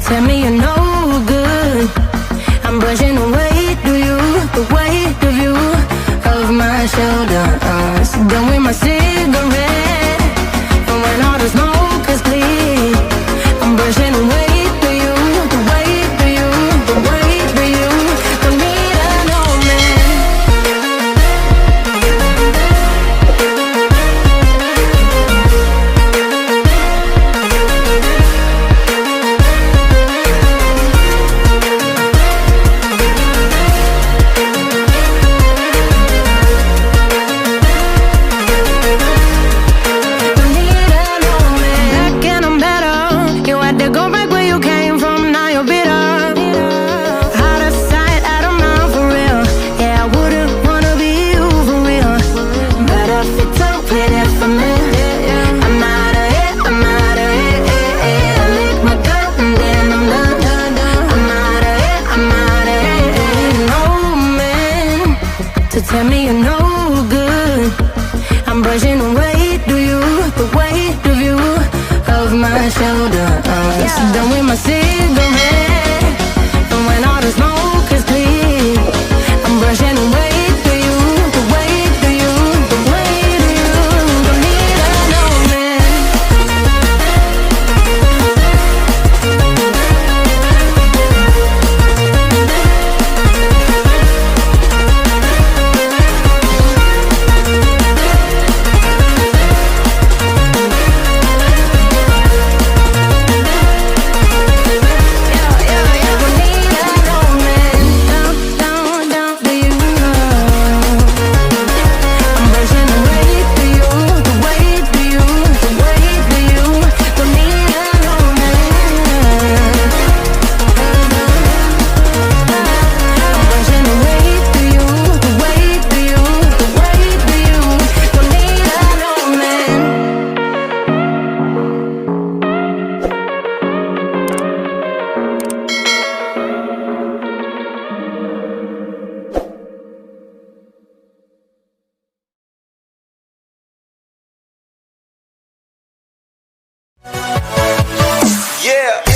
tell me you're no good. I'm brushing away, do you? The weight of you, of my shoulders. Done with my cigarette, and when all the smoke is clear, I'm brushing away, do you? The weight of you, the weight of you. Don't need an old man. Tell me you're no good. I'm brushing away, do you? The weight of you, of my shoulders. Done with my cigarette, and when all the smoke is clear, I'm brushing away, do you? The weight of you, the weight of you. Don't need an old man. Yeah.